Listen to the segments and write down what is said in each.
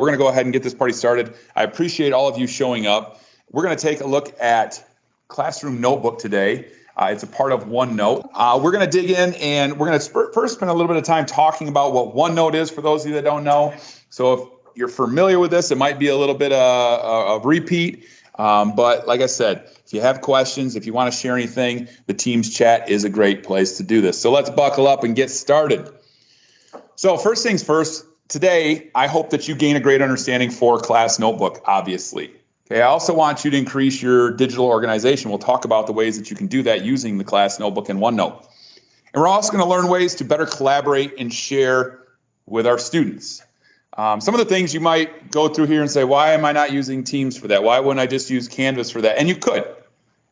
We're going to go ahead and get this party started. I appreciate all of you showing up. We're going to take a look at Classroom Notebook today. It's a part of OneNote. We're going to dig in, and we're going to first spend a little bit of time talking about what OneNote is for those of you that don't know. So if you're familiar with this, it might be a little bit of repeat. But like I said, if you have questions, if you want to share anything, the Teams chat is a great place to do this. So let's buckle up and get started. So first things first, today, I hope that you gain a great understanding for Class Notebook, obviously. Okay, I also want you to increase your digital organization. We'll talk about the ways that you can do that using the Class Notebook and OneNote. And we're also going to learn ways to better collaborate and share with our students. Some of the things you might go through here and say, why am I not using Teams for that? Why wouldn't I just use Canvas for that? And you could.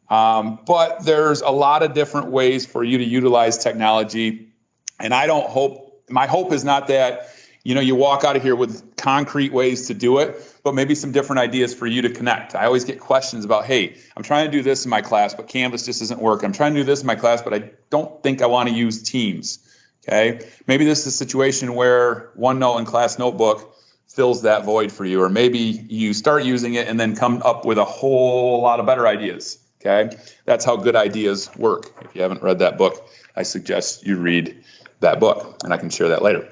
But there's a lot of different ways for you to utilize technology. And my hope is not that you walk out of here with concrete ways to do it, but maybe some different ideas for you to connect. I always get questions about, hey, I'm trying to do this in my class, but Canvas just isn't working. I'm trying to do this in my class, but I don't think I want to use Teams. Okay, maybe this is a situation where OneNote and Class Notebook fills that void for you, or maybe you start using it and then come up with a whole lot of better ideas. Okay, that's how good ideas work. If you haven't read that book, I suggest you read that book, and I can share that later.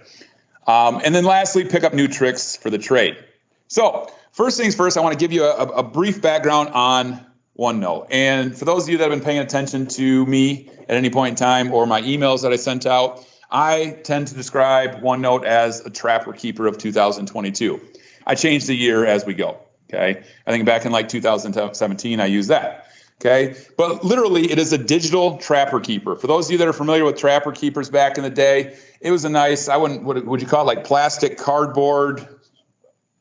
And then lastly, pick up new tricks for the trade. So first things first, I want to give you a brief background on OneNote. And for those of you that have been paying attention to me at any point in time or my emails that I sent out, I tend to describe OneNote as a trapper keeper of 2022. I change the year as we go. Okay, I think back in like 2017, I used that. Okay, but literally it is a digital trapper keeper. For those of you that are familiar with trapper keepers back in the day, it was a nice, what would you call it, like plastic cardboard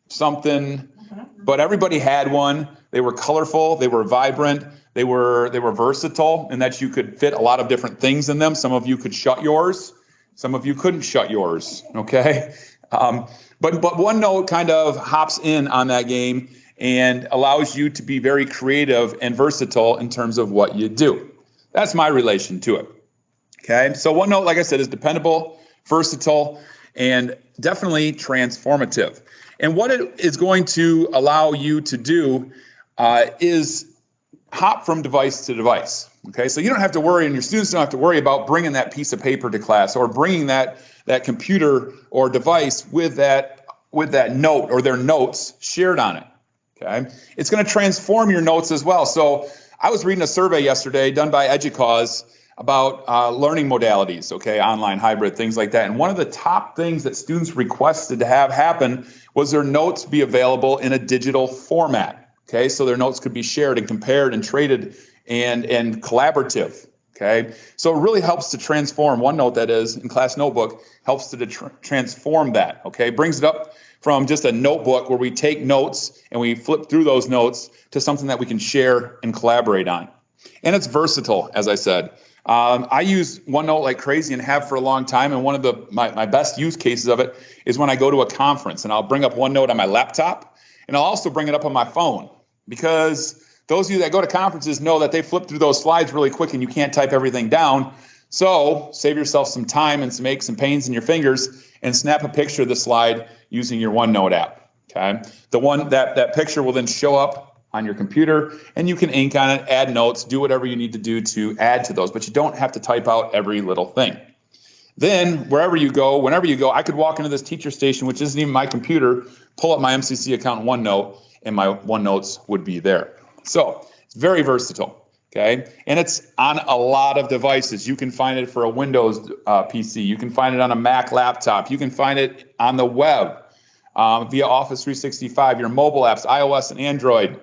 something, but everybody had one. They were colorful, they were vibrant, they were versatile in that you could fit a lot of different things in them. Some of you could shut yours, some of you couldn't shut yours, okay? But OneNote kind of hops in on that game and allows you to be very creative and versatile in terms of what you do. That's my relation to it. Okay, so OneNote, like I said, is dependable, versatile, and definitely transformative. And what it is going to allow you to do is hop from device to device. Okay, so you don't have to worry, and your students don't have to worry about bringing that piece of paper to class or bringing that computer or device with that note or their notes shared on it. Okay, it's going to transform your notes as well. So I was reading a survey yesterday done by EDUCAUSE about learning modalities, okay, online, hybrid, things like that. And one of the top things that students requested to have happen was their notes be available in a digital format. Okay, so their notes could be shared and compared and traded and collaborative. Okay, so it really helps to transform OneNote, that is, in Class Notebook, helps to transform that. Okay, brings it up from just a notebook where we take notes and we flip through those notes to something that we can share and collaborate on. And it's versatile, as I said. I use OneNote like crazy and have for a long time. And one of my best use cases of it is when I go to a conference and I'll bring up OneNote on my laptop and I'll also bring it up on my phone, because those of you that go to conferences know that they flip through those slides really quick and you can't type everything down. So save yourself some time and some aches and pains in your fingers and snap a picture of the slide using your OneNote app. Okay, that picture will then show up on your computer and you can ink on it, add notes, do whatever you need to do to add to those, but you don't have to type out every little thing. Then wherever you go, whenever you go, I could walk into this teacher station, which isn't even my computer, pull up my MCC account in OneNote, and my OneNotes would be there. So it's very versatile. Okay, and it's on a lot of devices. You can find it for a Windows PC. You can find it on a Mac laptop. You can find it on the web via Office 365, your mobile apps, iOS and Android.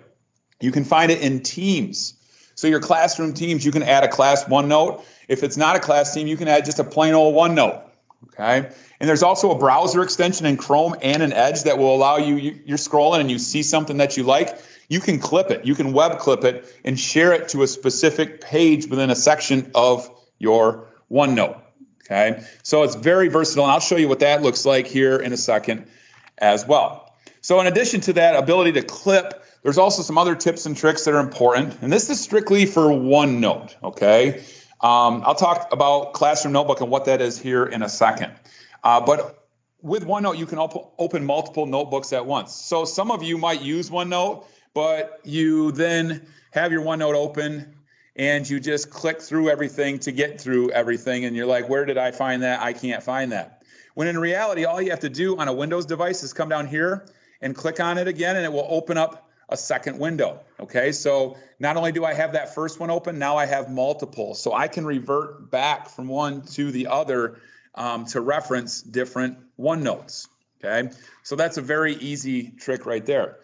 You can find it in Teams. So your classroom Teams, you can add a class OneNote. If it's not a class team, you can add just a plain old OneNote. Okay, and there's also a browser extension in Chrome and in Edge that will allow you're scrolling and you see something that you like. You can clip it, you can web clip it and share it to a specific page within a section of your OneNote. Okay, so it's very versatile, and I'll show you what that looks like here in a second as well. So in addition to that ability to clip, there's also some other tips and tricks that are important, and this is strictly for OneNote. Okay, I'll talk about Classroom Notebook and what that is here in a second. But with OneNote, you can open multiple notebooks at once. So some of you might use OneNote, but you then have your OneNote open and you just click through everything to get through everything. And you're like, where did I find that? I can't find that. When in reality, all you have to do on a Windows device is come down here and click on it again, and it will open up a second window. Okay, so not only do I have that first one open, now I have multiple. So I can revert back from one to the other to reference different OneNotes. Okay, so that's a very easy trick right there.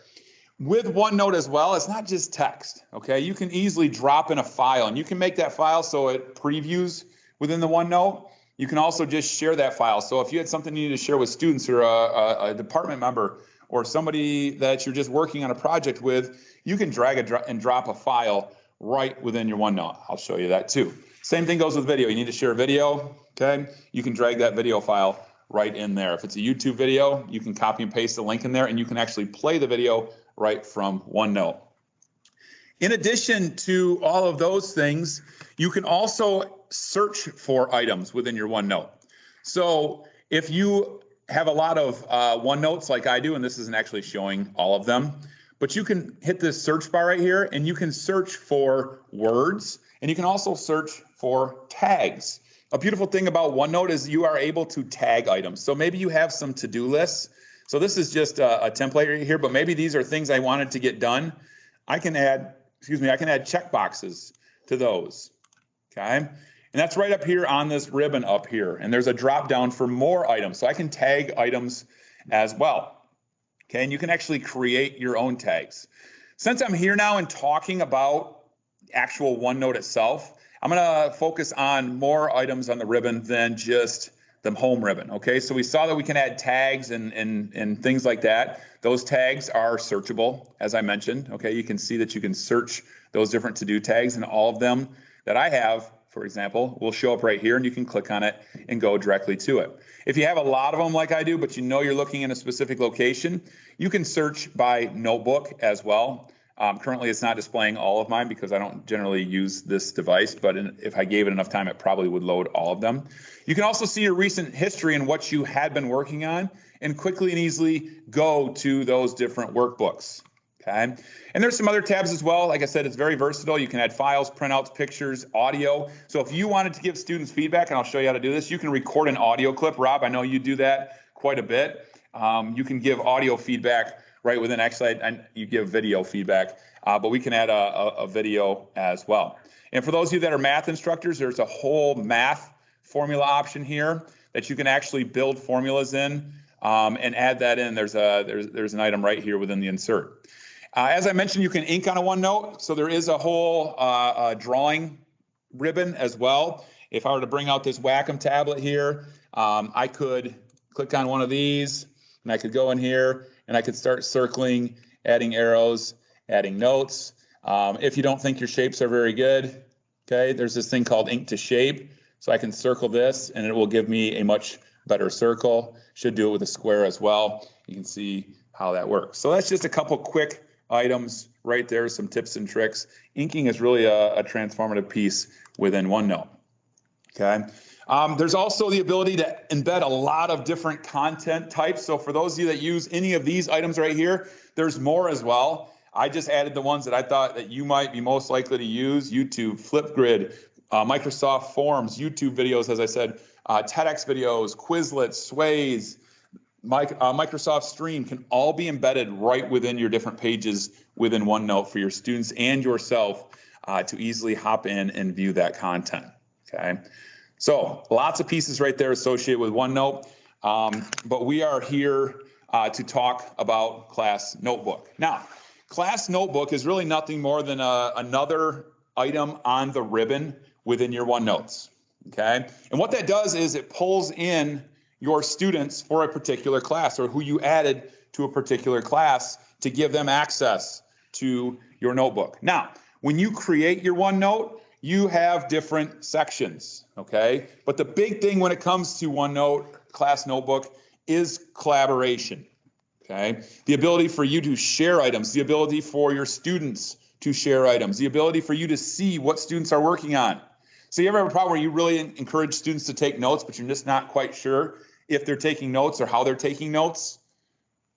With OneNote as well, it's not just text. Okay, you can easily drop in a file, and you can make that file so it previews within the OneNote. You can also just share that file. So if you had something you need to share with students or a department member or somebody that you're just working on a project with, you can drag and drop a file right within your OneNote. I'll show you that too. Same thing goes with video. You need to share a video, okay? You can drag that video file right in there. If it's a YouTube video, you can copy and paste the link in there, and you can actually play the video right from OneNote. In addition to all of those things, you can also search for items within your OneNote. So if you have a lot of OneNotes like I do, and this isn't actually showing all of them, but you can hit this search bar right here, and you can search for words, and you can also search for tags. A beautiful thing about OneNote is you are able to tag items. So maybe you have some to-do lists. So this is just a template right here, but maybe these are things I wanted to get done. I can add check boxes to those, okay? And that's right up here on this ribbon up here. And there's a drop down for more items. So I can tag items as well, okay? And you can actually create your own tags. Since I'm here now and talking about actual OneNote itself, I'm gonna focus on more items on the ribbon than just the home ribbon, okay? So we saw that we can add tags and things like that. Those tags are searchable, as I mentioned, okay? You can see that you can search those different to-do tags, and all of them that I have, for example, will show up right here, and you can click on it and go directly to it. If you have a lot of them like I do, but you know you're looking in a specific location, you can search by notebook as well. Currently, it's not displaying all of mine because I don't generally use this device, but if I gave it enough time, it probably would load all of them. You can also see your recent history and what you had been working on and quickly and easily go to those different workbooks, okay? And there's some other tabs as well. Like I said, it's very versatile. You can add files, printouts, pictures, audio. So if you wanted to give students feedback, and I'll show you how to do this, you can record an audio clip. Rob, I know you do that quite a bit. You can give audio feedback right within, actually, you give video feedback, but we can add a video as well. And for those of you that are math instructors, there's a whole math formula option here that you can actually build formulas in and add that in. There's an item right here within the insert. As I mentioned, you can ink on a OneNote, so there is a whole drawing ribbon as well. If I were to bring out this Wacom tablet here, I could click on one of these, and I could go in here, and I could start circling, adding arrows, adding notes. If you don't think your shapes are very good, okay, there's this thing called ink to shape. So I can circle this, and it will give me a much better circle. Should do it with a square as well. You can see how that works. So that's just a couple quick items right there, some tips and tricks. Inking is really a transformative piece within OneNote, okay? There's also the ability to embed a lot of different content types. So for those of you that use any of these items right here, there's more as well. I just added the ones that I thought that you might be most likely to use: YouTube, Flipgrid, Microsoft Forms, YouTube videos, as I said, TEDx videos, Quizlet, Sways, Microsoft Stream can all be embedded right within your different pages within OneNote for your students and yourself to easily hop in and view that content, okay? So lots of pieces right there associated with OneNote, but we are here to talk about Class Notebook. Now, Class Notebook is really nothing more than another item on the ribbon within your OneNotes, okay? And what that does is it pulls in your students for a particular class or who you added to a particular class to give them access to your notebook. Now, when you create your OneNote, you have different sections, okay? But the big thing when it comes to OneNote, Class Notebook, is collaboration, okay? The ability for you to share items, the ability for your students to share items, the ability for you to see what students are working on. So you ever have a problem where you really encourage students to take notes, but you're just not quite sure if they're taking notes or how they're taking notes.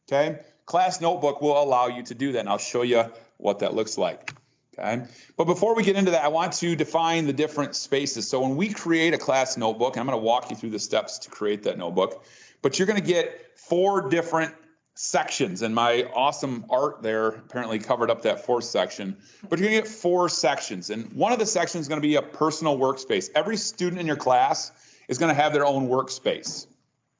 Okay, Class Notebook will allow you to do that, and I'll show you what that looks like. Okay, but before we get into that, I want to define the different spaces. So when we create a class notebook, and I'm going to walk you through the steps to create that notebook, but you're going to get 4 different sections, and my awesome art there apparently covered up that 4th section, but you're going to get 4 sections, and one of the sections is going to be a personal workspace. Every student in your class is going to have their own workspace.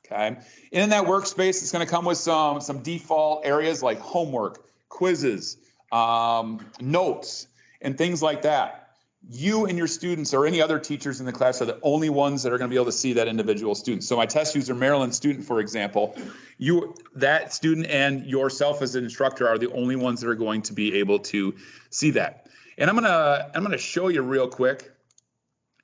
Okay, and in that workspace, it's going to come with some default areas like homework, quizzes, notes, and things like that. You and your students or any other teachers in the class are the only ones that are going to be able to see that individual student. So my test user, Maryland student, for example, that student and yourself as an instructor are the only ones that are going to be able to see that. And I'm gonna show you real quick.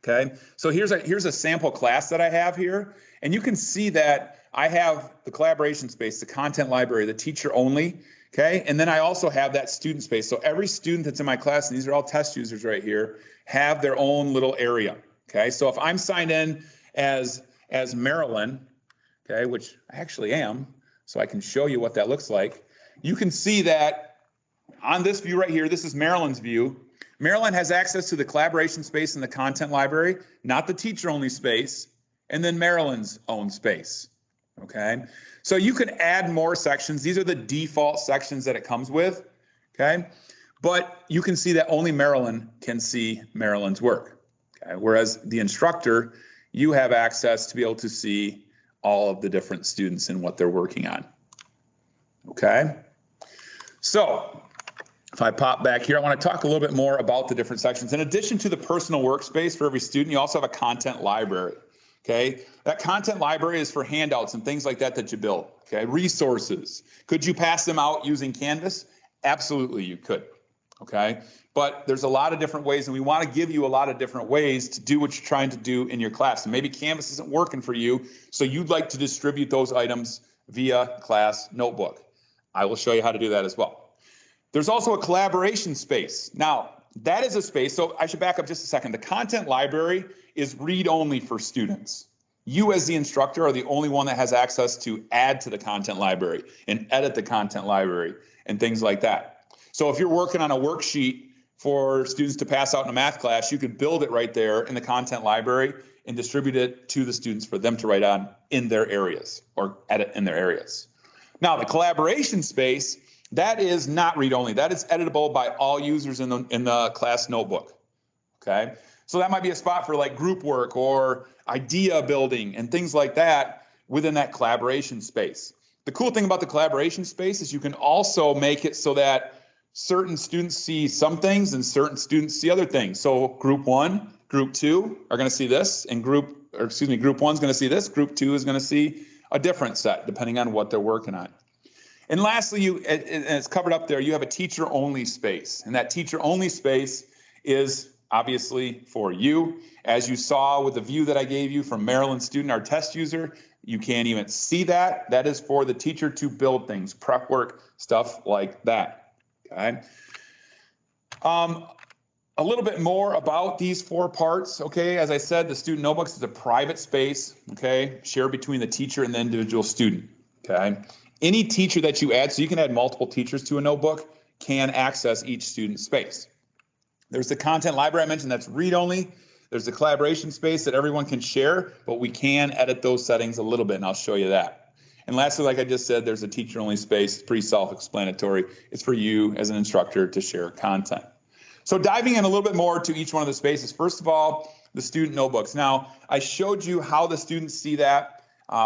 Okay, so here's a sample class that I have here, and you can see that I have the collaboration space, the content library, the teacher only. Okay, and then I also have that student space. So every student that's in my class, and these are all test users right here, have their own little area. Okay, so if I'm signed in as Marilyn, okay, which I actually am, so I can show you what that looks like. You can see that on this view right here, this is Marilyn's view. Marilyn has access to the collaboration space in the content library, not the teacher only space, and then Marilyn's own space. Okay, so you can add more sections. These are the default sections that it comes with. Okay, but you can see that only Marilyn can see Marilyn's work. Okay, whereas the instructor, you have access to be able to see all of the different students and what they're working on. Okay, so if I pop back here, I want to talk a little bit more about the different sections. In addition to the personal workspace for every student, you also have a content library. Okay, that content library is for handouts and things like that that you build. Okay, resources. Could you pass them out using Canvas? Absolutely, you could. Okay, but there's a lot of different ways, and we want to give you a lot of different ways to do what you're trying to do in your class. And maybe Canvas isn't working for you, so you'd like to distribute those items via class notebook. I will show you how to do that as well. There's also a collaboration space. Now, that is a space, so I should back up just a second. The content library is read-only for students. You as the instructor are the only one that has access to add to the content library and edit the content library and things like that. So if you're working on a worksheet for students to pass out in a math class, you could build it right there in the content library and distribute it to the students for them to write on in their areas or edit in their areas. Now, the collaboration space, that is not read-only. That is editable by all users in the class notebook. Okay, so that might be a spot for like group work or idea building and things like that within that collaboration space. The cool thing about the collaboration space is you can also make it so that certain students see some things and certain students see other things. So group 1, group 2 are going to see this, and group 1 is going to see this. Group 2 is going to see a different set depending on what they're working on. And lastly, and it's covered up there, you have a teacher-only space. And that teacher-only space is obviously for you. As you saw with the view that I gave you from Maryland student, our test user, you can't even see that. That is for the teacher to build things, prep work, stuff like that. Okay. A little bit more about these 4 parts. Okay. As I said, the student notebooks is a private space. Okay. Shared between the teacher and the individual student. Okay. Any teacher that you add, so you can add multiple teachers to a notebook, can access each student's space. There's the content library I mentioned that's read-only. There's the collaboration space that everyone can share, but we can edit those settings a little bit, and I'll show you that. And lastly, like I just said, there's a teacher-only space. It's pretty self-explanatory. It's for you as an instructor to share content. So diving in a little bit more to each one of the spaces, first of all, the student notebooks. Now, I showed you how the students see that,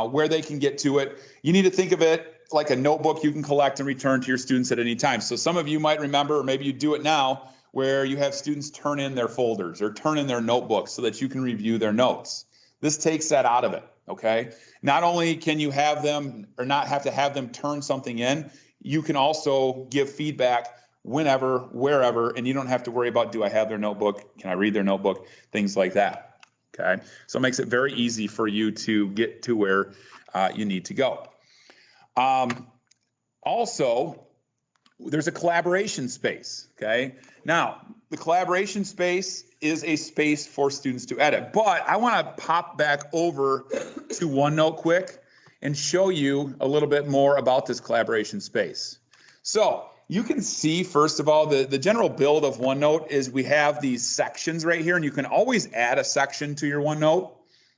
where they can get to it. You need to think of it like a notebook you can collect and return to your students at any time. So some of you might remember, or maybe you do it now, where you have students turn in their folders or turn in their notebooks so that you can review their notes. This takes that out of it, okay? Not only can you have them or not have to have them turn something in, you can also give feedback whenever, wherever, and you don't have to worry about, do I have their notebook? Can I read their notebook? Things like that, okay? So it makes it very easy for you to get to where you need to go. Also, there's a collaboration space, okay? Now, the collaboration space is a space for students to edit, but I want to pop back over to OneNote quick and show you a little bit more about this collaboration space. So you can see, first of all, the general build of OneNote is we have these sections right here, and you can always add a section to your OneNote,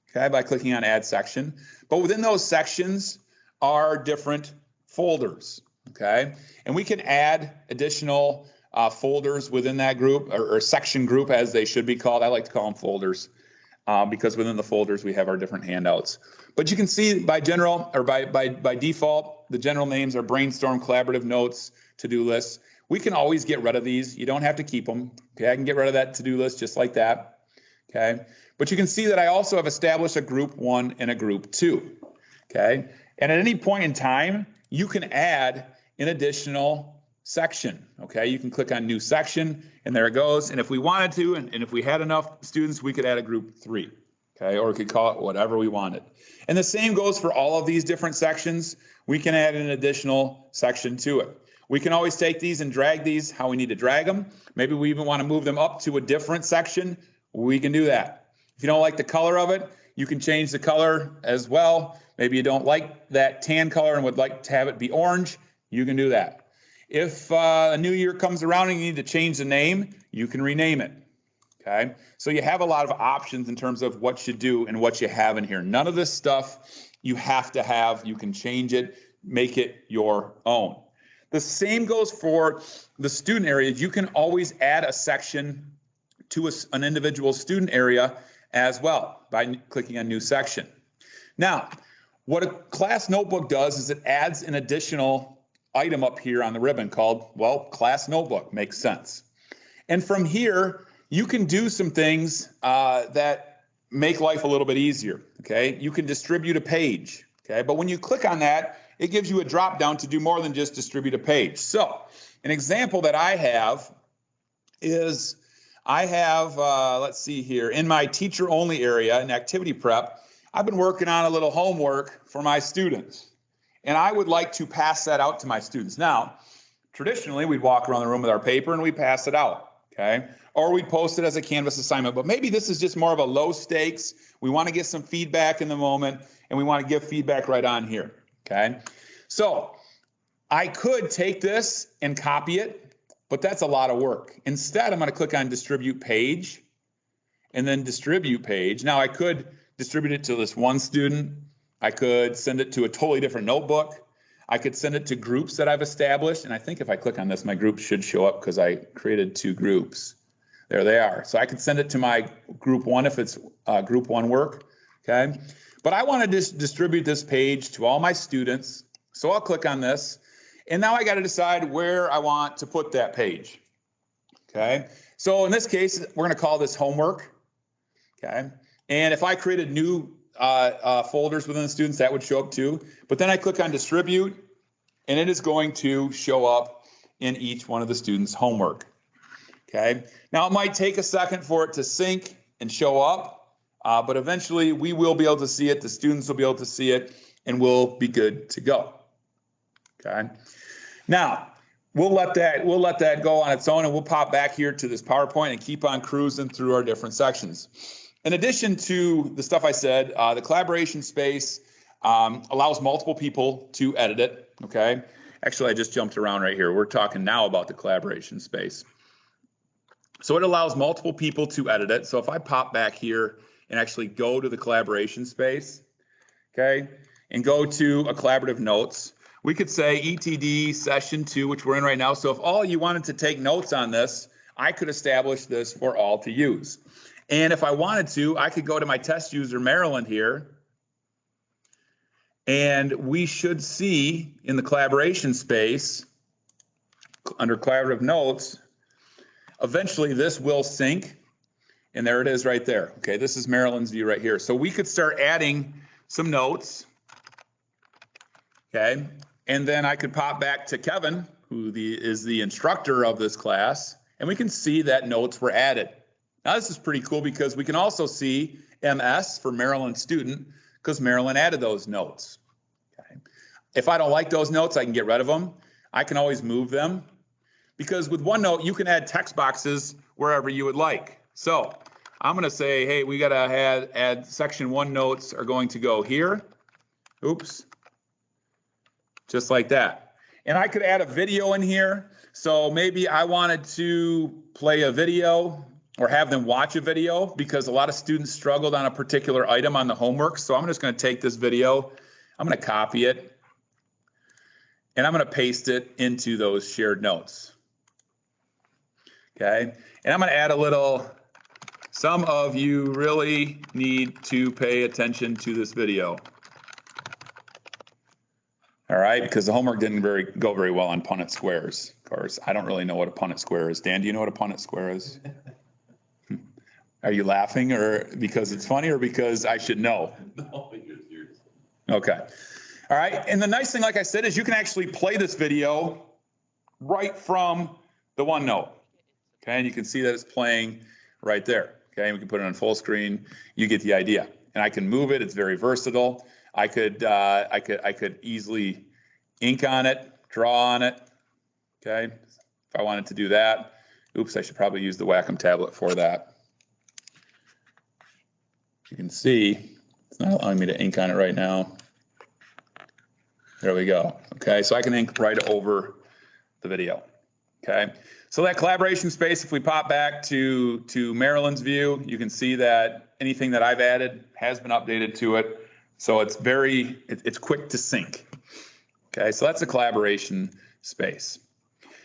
okay, by clicking on Add Section. But within those sections are different folders, okay? And we can add additional folders within that group, or section group as they should be called. I like to call them folders because within the folders we have our different handouts. But you can see by general, or by default, the general names are brainstorm, collaborative notes, to-do lists. We can always get rid of these. You don't have to keep them. Okay, I can get rid of that to-do list just like that. Okay, but you can see that I also have established a group 1 and a group 2. Okay, and at any point in time, you can add an additional section. Okay, you can click on new section, and there it goes. And if we wanted to, and if we had enough students, we could add a group 3. Okay, or we could call it whatever we wanted. And the same goes for all of these different sections. We can add an additional section to it. We can always take these and drag these how we need to drag them. Maybe we even want to move them up to a different section. We can do that. If you don't like the color of it, you can change the color as well. Maybe you don't like that tan color and would like to have it be orange. You can do that. If a new year comes around and you need to change the name, you can rename it. Okay, so you have a lot of options in terms of what you do and what you have in here. None of this stuff you have to have. You can change it, make it your own. The same goes for the student area. You can always add a section to an individual student area as well by clicking on new section. Now, what a class notebook does is it adds an additional item up here on the ribbon called, well, class notebook. Makes sense. And from here, you can do some things that make life a little bit easier, okay? You can distribute a page, okay? But when you click on that, it gives you a drop down to do more than just distribute a page. So an example that I have is let's see here, in my teacher only area in activity prep, I've been working on a little homework for my students. And I would like to pass that out to my students. Now, traditionally, we'd walk around the room with our paper and we'd pass it out. Okay, or we'd post it as a Canvas assignment, but maybe this is just more of a low stakes. We want to get some feedback in the moment, and we want to give feedback right on here. Okay, so I could take this and copy it, but that's a lot of work. Instead, I'm going to click on Distribute Page, and then Distribute Page. Now, I could distribute it to this one student. I could send it to a totally different notebook. I could send it to groups that I've established, and I think if I click on this, my group should show up because I created 2 groups. There they are. So I could send it to my group 1 if it's group 1 work, okay? But I want to just distribute this page to all my students, so I'll click on this, and now I got to decide where I want to put that page, okay? So in this case, we're going to call this homework, okay? And if I created new folders within the students, that would show up too. But then I click on distribute, and it is going to show up in each one of the students' homework. Okay. Now it might take a second for it to sync and show up, but eventually we will be able to see it. The students will be able to see it, and we'll be good to go. Okay. Now we'll let that go on its own, and we'll pop back here to this PowerPoint and keep on cruising through our different sections. In addition to the stuff I said, the collaboration space allows multiple people to edit it, okay? Actually, I just jumped around right here. We're talking now about the collaboration space. So it allows multiple people to edit it. So if I pop back here and actually go to the collaboration space, okay, and go to a collaborative notes, we could say ETD session 2, which we're in right now. So if all you wanted to take notes on this, I could establish this for all to use. And if I wanted to, I could go to my test user, Maryland, here, and we should see in the collaboration space, under collaborative notes, eventually this will sync, and there it is right there. Okay, this is Maryland's view right here. So we could start adding some notes, okay, and then I could pop back to Kevin, who is the instructor of this class, and we can see that notes were added. Now, this is pretty cool because we can also see MS for Maryland student because Maryland added those notes. Okay. If I don't like those notes, I can get rid of them. I can always move them because with OneNote, you can add text boxes wherever you would like. So I'm going to say, hey, we got to add section 1 notes are going to go here. Oops, just like that. And I could add a video in here. So maybe I wanted to play a video or have them watch a video because a lot of students struggled on a particular item on the homework. So I'm just going to take this video, I'm going to copy it, and I'm going to paste it into those shared notes. Okay, and I'm going to add a little, some of you really need to pay attention to this video. All right, because the homework didn't go very well on Punnett squares. Of course, I don't really know what a Punnett square is. Dan, do you know what a Punnett square is? Are you laughing or because it's funny or because I should know? No, you're serious. Okay. All right, and the nice thing, like I said, is you can actually play this video right from the OneNote. Okay, and you can see that it's playing right there. Okay, we can put it on full screen. You get the idea. And I can move it. It's very versatile. I could easily ink on it, draw on it. Okay, if I wanted to do that. Oops, I should probably use the Wacom tablet for that. You can see it's not allowing me to ink on it right now. There we go. Okay, so I can ink right over the video. Okay, so that collaboration space, if we pop back to Marilyn's view, you can see that anything that I've added has been updated to it. So it's it's quick to sync. Okay, so that's a collaboration space.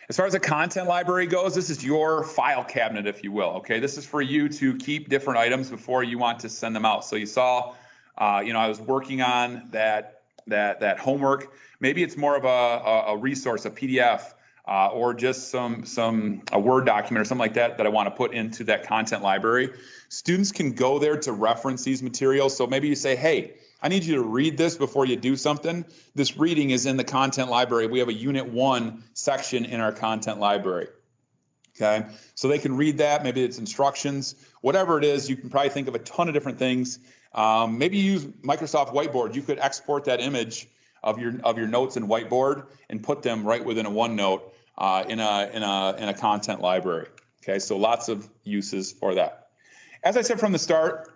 As far as the content library goes, this is your file cabinet, if you will. Okay, this is for you to keep different items before you want to send them out. So you saw, I was working on that homework. Maybe it's more of a resource, a PDF, or just a Word document or something like that I want to put into that content library. Students can go there to reference these materials. So maybe you say, hey, I need you to read this before you do something. This reading is in the content library. We have a Unit 1 section in our content library. Okay, so they can read that. Maybe it's instructions, whatever it is. You can probably think of a ton of different things. Maybe you use Microsoft Whiteboard. You could export that image of your notes in Whiteboard and put them right within a OneNote in a content library. Okay, so lots of uses for that. As I said from the start,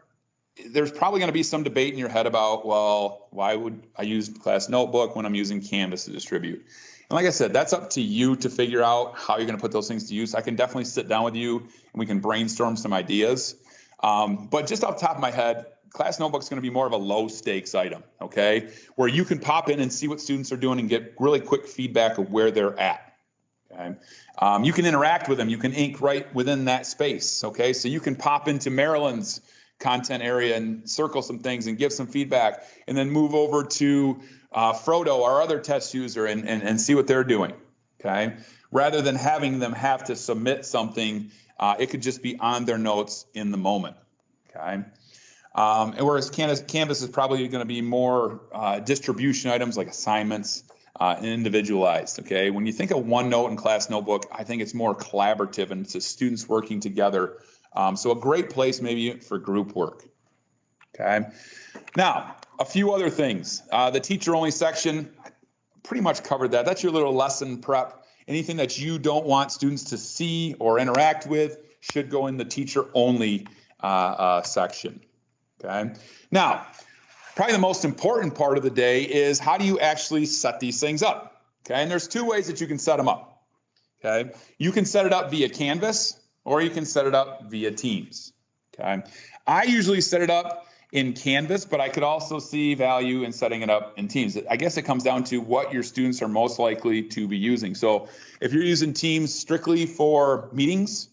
there's probably going to be some debate in your head about, well, why would I use Class Notebook when I'm using Canvas to distribute? And like I said, that's up to you to figure out how you're going to put those things to use. I can definitely sit down with you and we can brainstorm some ideas. But just off the top of my head, Class Notebook is going to be more of a low stakes item, okay, where you can pop in and see what students are doing and get really quick feedback of where they're at. Okay. You can interact with them. You can ink right within that space. Okay, so you can pop into Maryland's content area and circle some things and give some feedback, and then move over to Frodo, our other test user, and see what they're doing. Okay, rather than having them have to submit something, it could just be on their notes in the moment. Okay. And whereas Canvas is probably going to be more distribution items like assignments and individualized. Okay, when you think of OneNote and Class Notebook, I think it's more collaborative and it's students working together. So a great place maybe for group work. Okay, now a few other things. The teacher-only section, pretty much covered that. That's your little lesson prep. Anything that you don't want students to see or interact with should go in the teacher-only section. Okay. Now, probably the most important part of the day is how do you actually set these things up? Okay. And there's two ways that you can set them up. Okay. You can set it up via Canvas or you can set it up via Teams. Okay. I usually set it up in Canvas, but I could also see value in setting it up in Teams. I guess it comes down to what your students are most likely to be using. So if you're using Teams strictly for meetings,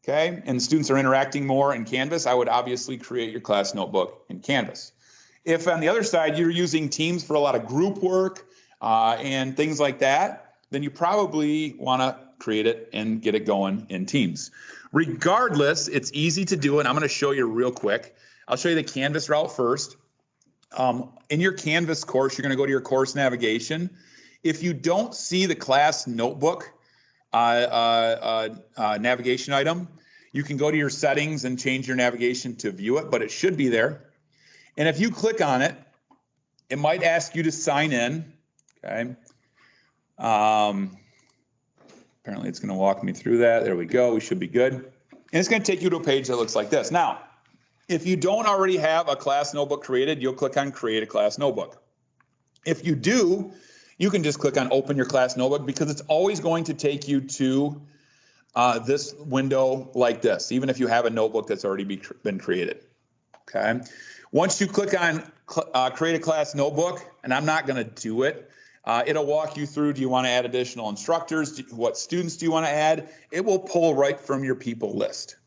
okay, and students are interacting more in Canvas, I would obviously create your class notebook in Canvas. If on the other side you're using Teams for a lot of group work and things like that, then you probably want to create it and get it going in Teams. Regardless, it's easy to do it. I'm going to show you real quick. I'll show you the Canvas route first. In your Canvas course, you're going to go to your course navigation. If you don't see the class notebook navigation item, you can go to your settings and change your navigation to view it, but it should be there. And if you click on it, it might ask you to sign in. Okay. Apparently it's going to walk me through that. There we go. We should be good. And it's going to take you to a page that looks like this. Now, if you don't already have a class notebook created, you'll click on Create a Class Notebook. If you do, you can just click on open your class notebook because it's always going to take you to this window like this, even if you have a notebook that's already been created. Okay. Once you click on create a class notebook, and I'm not going to do it, it'll walk you through, do you want to add additional instructors? What students do you want to add? It will pull right from your people list.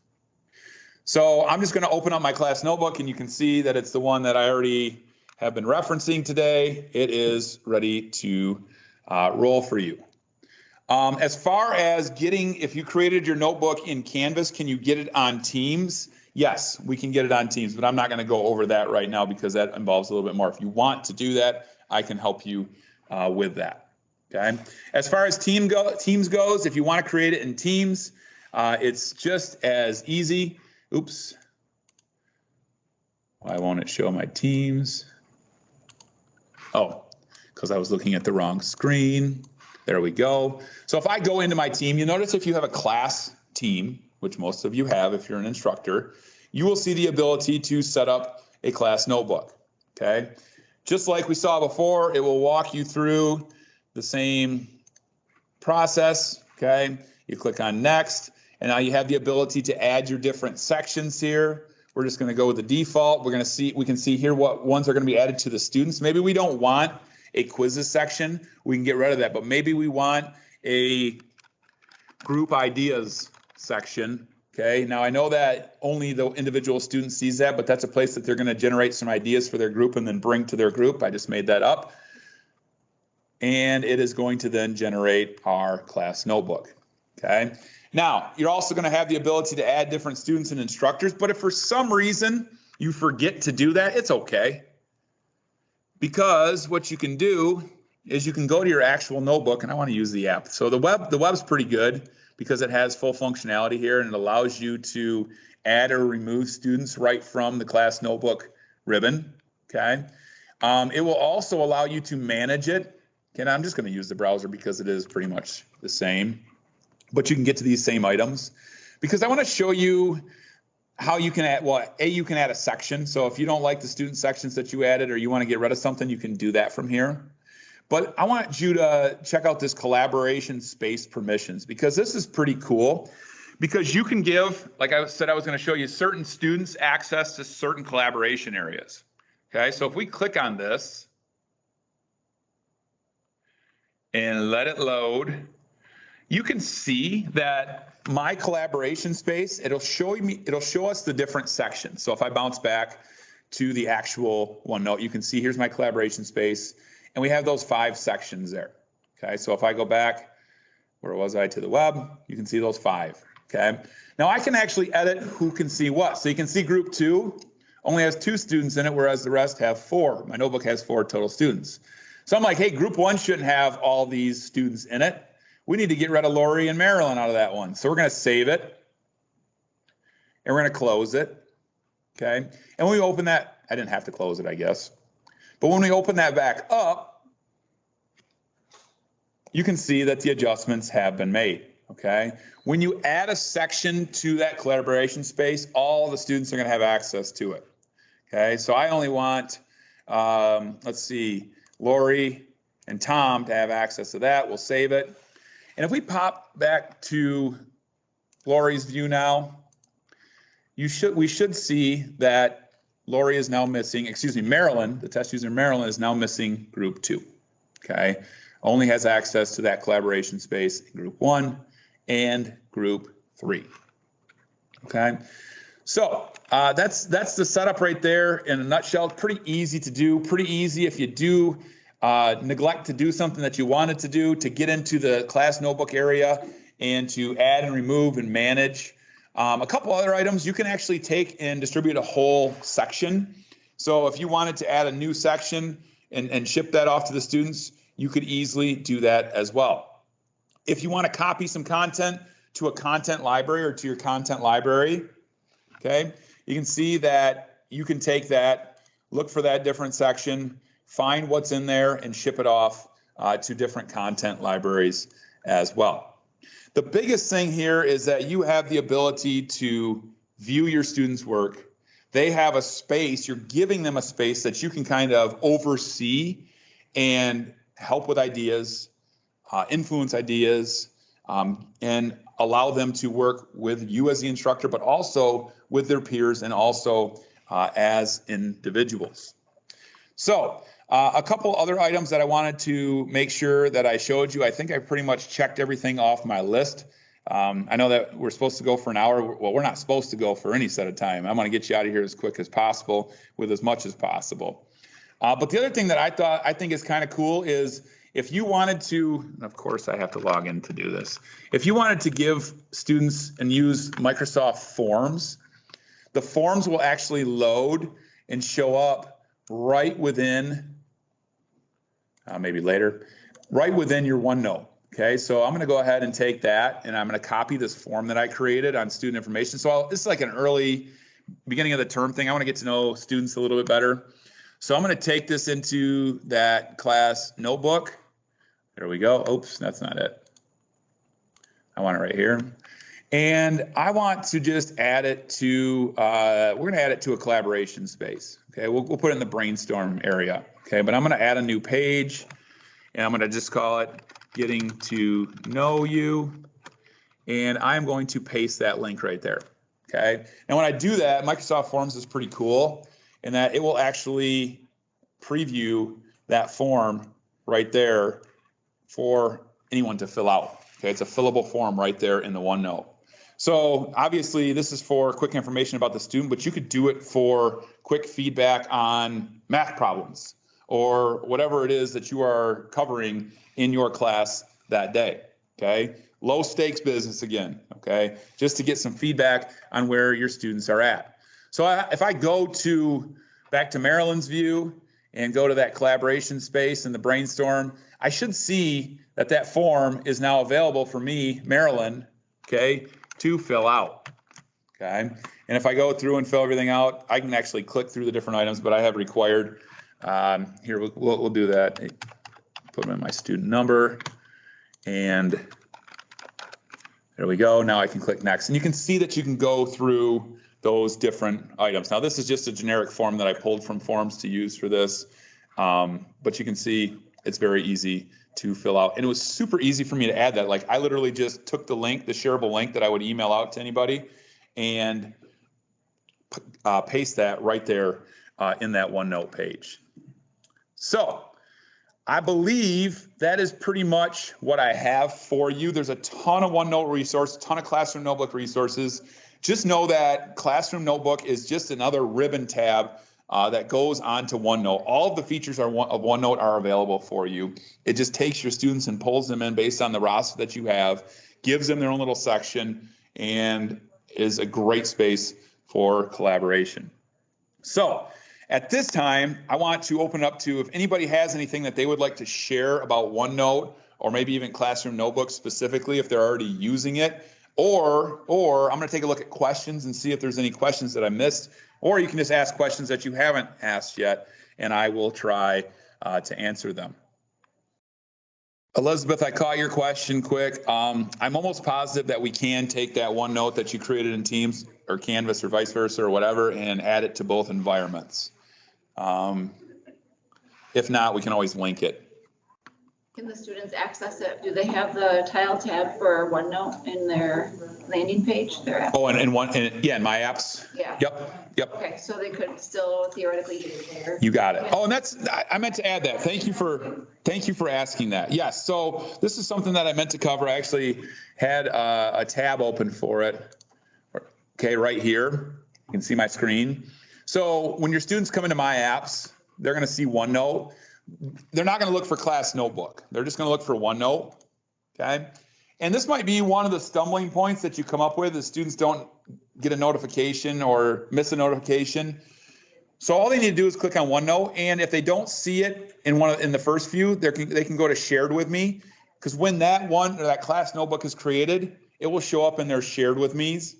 So I'm just going to open up my class notebook, and you can see that it's the one that I already have been referencing today. It is ready to roll for you. As far as if you created your notebook in Canvas, can you get it on Teams? Yes, we can get it on Teams, but I'm not going to go over that right now because that involves a little bit more. If you want to do that, I can help you with that. Okay. As far as Teams goes, if you want to create it in Teams, it's just as easy. Oops. Why won't it show my Teams? Oh, because I was looking at the wrong screen. There we go. So if I go into my team, you notice if you have a class team, which most of you have if you're an instructor, you will see the ability to set up a class notebook. Okay. Just like we saw before, it will walk you through the same process. Okay. You click on next, and now you have the ability to add your different sections here. We're just going to go with the default. We can see here what ones are going to be added to the students. Maybe we don't want a quizzes section. We can get rid of that, but maybe we want a group ideas section. Okay, now I know that only the individual student sees that, but that's a place that they're going to generate some ideas for their group and then bring to their group. I just made that up. And it is going to then generate our class notebook. Okay, now you're also going to have the ability to add different students and instructors, but if for some reason you forget to do that, it's okay. Because what you can do is you can go to your actual notebook, and I want to use the app. So the web's pretty good because it has full functionality here, and it allows you to add or remove students right from the class notebook ribbon. Okay. It will also allow you to manage it. Okay, I'm just going to use the browser because it is pretty much the same, but you can get to these same items because I want to show you how you can add, you can add a section. So if you don't like the student sections that you added or you want to get rid of something, you can do that from here. But I want you to check out this collaboration space permissions because this is pretty cool because you can give, like I said, I was going to show you certain students access to certain collaboration areas. Okay, so if we click on this and let it load, you can see that my collaboration space, it'll show us the different sections. So if I bounce back to the actual OneNote, you can see here's my collaboration space, and we have those 5 sections there. Okay, so if I go back, where was I, to the web, you can see those 5. Okay, now I can actually edit who can see what. So you can see group 2 only has 2 students in it, whereas the rest have 4. My notebook has 4 total students. So I'm like, hey, group 1 shouldn't have all these students in it. We need to get rid of Lori and Marilyn out of that one. So we're going to save it, and we're going to close it. Okay, and when we open that, I didn't have to close it, I guess. But when we open that back up, you can see that the adjustments have been made. Okay, when you add a section to that collaboration space, all the students are going to have access to it. Okay, so I only want, let's see, Lori and Tom to have access to that. We'll save it. And if we pop back to Lori's view now, we should see that Lori is now missing, Marilyn, the test user Marilyn is now missing group 2. Okay, only has access to that collaboration space in group 1 and group 3. Okay, so that's the setup right there in a nutshell. Pretty easy to do, pretty easy if you do neglect to do something that you wanted to do, to get into the class notebook area and to add and remove and manage. A couple other items, you can actually take and distribute a whole section. So if you wanted to add a new section and ship that off to the students, you could easily do that as well. If you want to copy some content to a content library or to your content library, okay, you can see that you can take that, look for that different section, find what's in there, and ship it off to different content libraries as well. The biggest thing here is that you have the ability to view your students' work. They have a space, you're giving them a space that you can kind of oversee and help with ideas, influence ideas, and allow them to work with you as the instructor, but also with their peers and also as individuals. So a couple other items that I wanted to make sure that I showed you. I think I pretty much checked everything off my list. I know that we're supposed to go for an hour. Well, we're not supposed to go for any set of time. I want to get you out of here as quick as possible with as much as possible. But the other thing that I think is kind of cool is if you wanted to, and of course I have to log in to do this. If you wanted to give students and use Microsoft Forms, the forms will actually load and show up right within, maybe later, right within your OneNote. Okay, so I'm going to go ahead and take that and I'm going to copy this form that I created on student information. So this is like an early beginning of the term thing. I want to get to know students a little bit better. So I'm going to take this into that class notebook. There we go. Oops, that's not it. I want it right here. And I want to just add it to, we're going to add it to a collaboration space. Okay, we'll put it in the brainstorm area. Okay, but I'm going to add a new page and I'm going to just call it Getting to Know You. And I'm going to paste that link right there. Okay, now when I do that, Microsoft Forms is pretty cool in that it will actually preview that form right there for anyone to fill out. Okay, it's a fillable form right there in the OneNote. So obviously this is for quick information about the student, but you could do it for quick feedback on math problems or whatever it is that you are covering in your class that day. Okay, low stakes business again. Okay, just to get some feedback on where your students are at. So if I go back to Marilyn's view and go to that collaboration space in the brainstorm, I should see that form is now available for me, Marilyn, okay, to fill out. Okay, and if I go through and fill everything out, I can actually click through the different items, but I have required. Here, we'll do that. Put in my student number, and there we go. Now I can click next, and you can see that you can go through those different items. Now this is just a generic form that I pulled from Forms to use for this, but you can see it's very easy to fill out. And it was super easy for me to add that. Like I literally just took the link, the shareable link that I would email out to anybody, and paste that right there in that OneNote page. So I believe that is pretty much what I have for you. There's a ton of OneNote resources, a ton of Classroom Notebook resources. Just know that Classroom Notebook is just another ribbon tab that goes onto OneNote. All of the features of OneNote are available for you. It just takes your students and pulls them in based on the roster that you have, gives them their own little section, and is a great space for collaboration. So at this time, I want to open up to if anybody has anything that they would like to share about OneNote or maybe even Classroom Notebook specifically if they're already using it. Or I'm going to take a look at questions and see if there's any questions that I missed. Or you can just ask questions that you haven't asked yet, and I will try to answer them. Elizabeth, I caught your question quick. I'm almost positive that we can take that OneNote that you created in Teams or Canvas or vice versa or whatever and add it to both environments. If not, we can always link it. Can the students access it? Do they have the tile tab for OneNote in their landing page, their app? Oh, and in my apps? Yeah. Yep. Okay, so they could still theoretically do it there. You got it. Oh, and I meant to add that. Thank you for asking that. Yes, so this is something that I meant to cover. I actually had a tab open for it. Okay, right here. You can see my screen. So when your students come into My Apps, they're going to see OneNote. They're not going to look for Class Notebook. They're just going to look for OneNote, okay? And this might be one of the stumbling points that you come up with. The students don't get a notification or miss a notification. So all they need to do is click on OneNote, and if they don't see it in the first view, they can go to Shared With Me, because when that Class Notebook is created, it will show up in their Shared With Me's.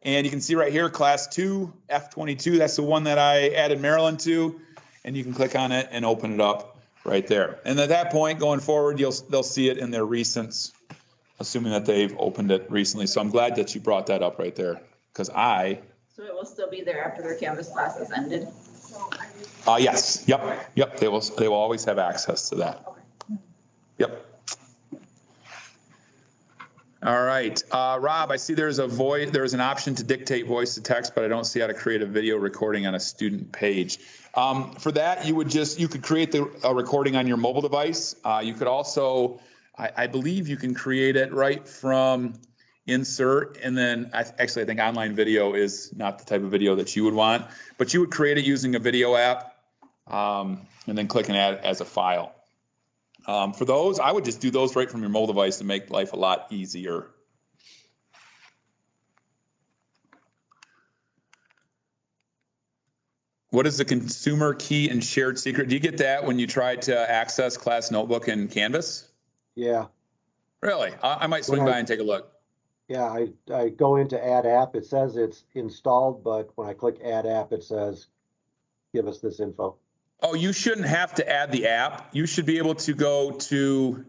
And you can see right here, Class 2, F22, that's the one that I added Maryland to. And you can click on it and open it up right there. And at that point, going forward, they'll see it in their recents, assuming that they've opened it recently. So I'm glad that you brought that up right there, because So it will still be there after their Canvas class has ended? Yes. Yep. They will always have access to that. Okay. Yep. All right, Rob, I see there's an option to dictate voice to text, but I don't see how to create a video recording on a student page. For that, you could create a recording on your mobile device. You could also, I believe you can create it right from insert, and then I think online video is not the type of video that you would want, but you would create it using a video app, and then click and add as a file. For those, I would just do those right from your mobile device to make life a lot easier. What is the consumer key and shared secret? Do you get that when you try to access Class Notebook in Canvas? Yeah. Really? I might swing by and take a look. Yeah, I go into add app. It says it's installed, but when I click add app, it says, give us this info. Oh, you shouldn't have to add the app. You should be able to go to,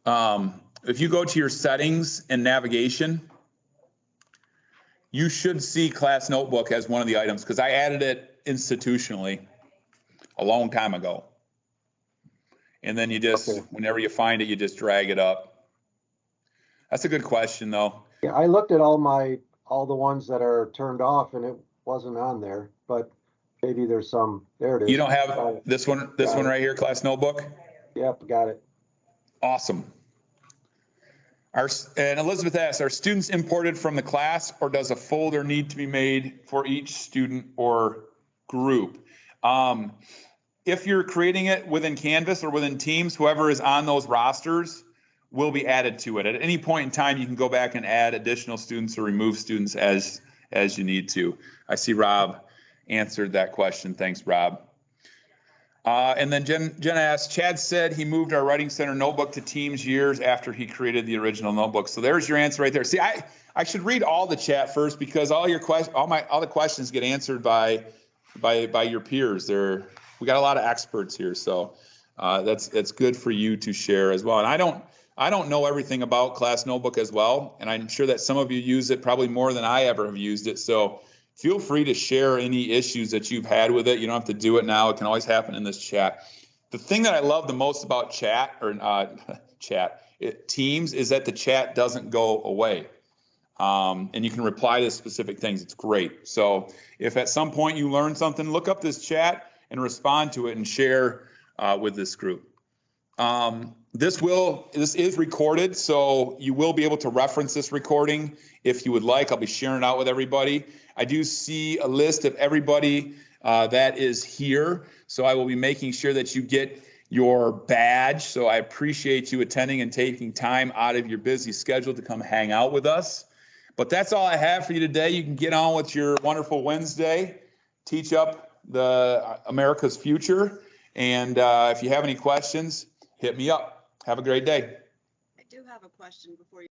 if you go to your settings and navigation, you should see Class Notebook as one of the items, because I added it institutionally a long time ago. And then you just, whenever you find it, you just drag it up. That's a good question, though. Yeah, I looked at all the ones that are turned off, and it wasn't on there, but maybe there's some. There it is. You don't have this one right here, Class Notebook? Yep, got it. Awesome. And Elizabeth asks, are students imported from the class, or does a folder need to be made for each student or group? If you're creating it within Canvas or within Teams, whoever is on those rosters will be added to it. At any point in time, you can go back and add additional students or remove students as you need to. I see Rob answered that question. Thanks, Rob. And then Jenna asked, Chad said he moved our Writing Center notebook to Teams years after he created the original notebook. So there's your answer right there. See, I should read all the chat first, because all the questions get answered by your peers. We got a lot of experts here, so that's good for you to share as well. And I don't know everything about Class Notebook as well, and I'm sure that some of you use it probably more than I ever have used it. So feel free to share any issues that you've had with it. You don't have to do it now. It can always happen in this chat. The thing that I love the most about Teams is that the chat doesn't go away. And you can reply to specific things. It's great. So if at some point you learn something, look up this chat and respond to it and share with this group. This is recorded, so you will be able to reference this recording if you would like. I'll be sharing it out with everybody. I do see a list of everybody that is here, so I will be making sure that you get your badge. So I appreciate you attending and taking time out of your busy schedule to come hang out with us. But that's all I have for you today. You can get on with your wonderful Wednesday, teach up the America's future, and if you have any questions, hit me up. Have a great day. I do have a question before you.